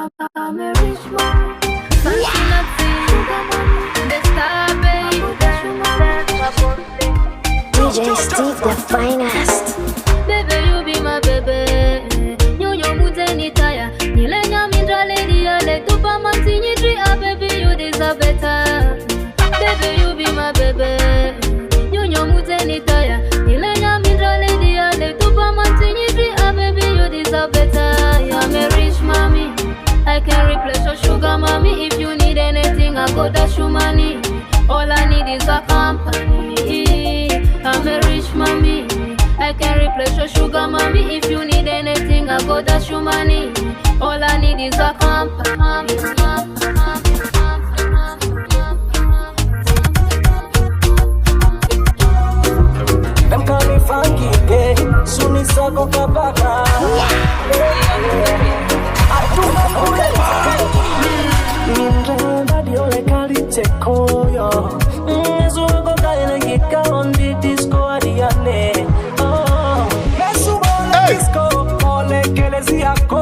I'm a rich man. Fancy nothing. The star, baby. DJ Steve, the finest. Baby, you be my baby. You mute ni tire. Nilenya mindra lady, ale tupa mantini tree. Baby, you deserve better. Baby, you be my baby. You mute ni tire. Nilenya mindra lady, ale tupa mantini tree. Baby, you deserve better. I'm a rich mommy. I can replace your sugar mommy. If you need anything, I go dash you money. All I need is a company. I'm a rich mommy. I can replace your sugar mommy. If you need anything, I go dash you money. All I need is a company. Them call me funky, yeah. Soon as I go kabaka. I do not know that. Body ole kali teko yo. Nezo go kaine gika on the disco ariane. Oh, mesu ole disco ole kelezi yako.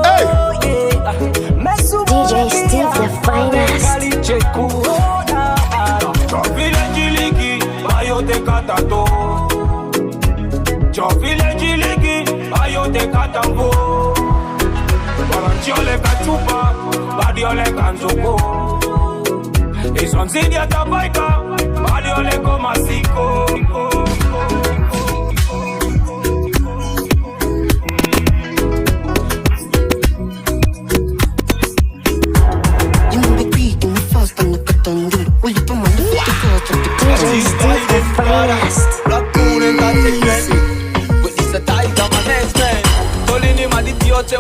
Yeah, mesu DJ Steve, the finest. kali teko. Village ligi, ayote katato. Village ligi, ayote katambo. Waranchiole kachupa, badiole kanzoko. Iswanzidi atabaika, badiole komasiko. DJ Steve, the finest.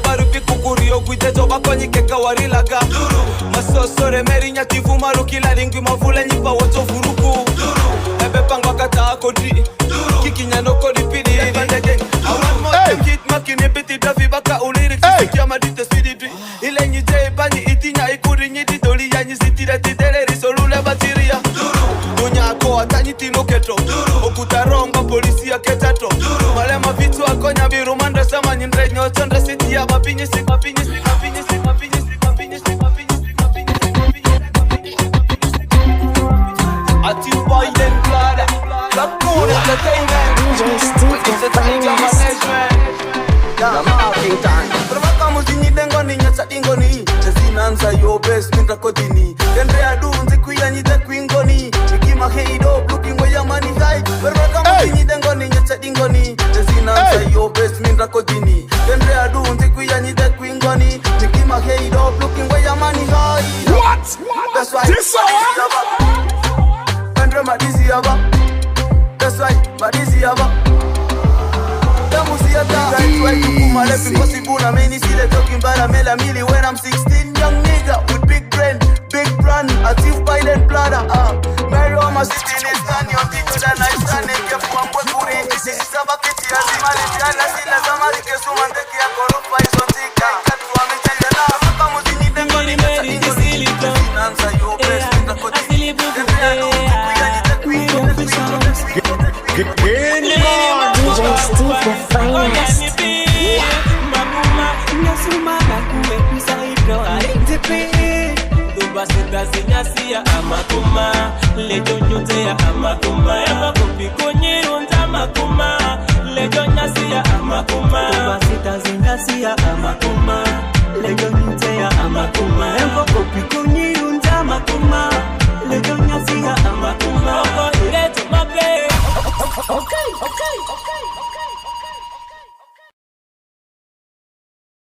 Barupi kukurio kuitezo bakonyike kawarilaga masosore merinya tivuma rukila ringwi mavule nyipa woto furuku ebe pangwa kata kodri kikinyano kodi pidi bandege awamo kit makine biti davi baka uliri kisikia madite speedy ile nyite bani itinya ikuri nyiti doli ya nyisitira tidere risolule batiria dunya ko atanyi tino ketro okutaronga polisi ya ketato malema vitu akonya birumanda sama nyindre nyoto ndre city ya mapinyi si Ati Biden Blada Black Moon Entertainment DJ Steve, the finest. The marking time Promaka muzini dengoni nyatsa dingoni Chezinanza yo best mintra kodini Kendre adu nzikuya nyite kwingoni Chikima heido looking where your money high Promaka muzini dengoni nyatsa dingoni Chezinanza yo best mintra kodini Kendre adu nzikuya nyite kwingoni Chikima heido looking where your money high. What? That's why this Madisi yaba. That's why Madisi yaba. Damusi yata. Try to put my life impossible. I mean, see the talking about a mela when I'm 16. Young nigga with big brain, big plan. Achieve Biden Blada. Mary on my city is done. You're bigger than I stand. Nigga for one kuri. This is Sabakiti. Azimali Jana. Sila Zamari Kesumandeki. Akorofa is on Tika. Katuwa Mechana. Kamuzi Nidengoni. Nansa yo best. DJ Steve, the finest. Lejo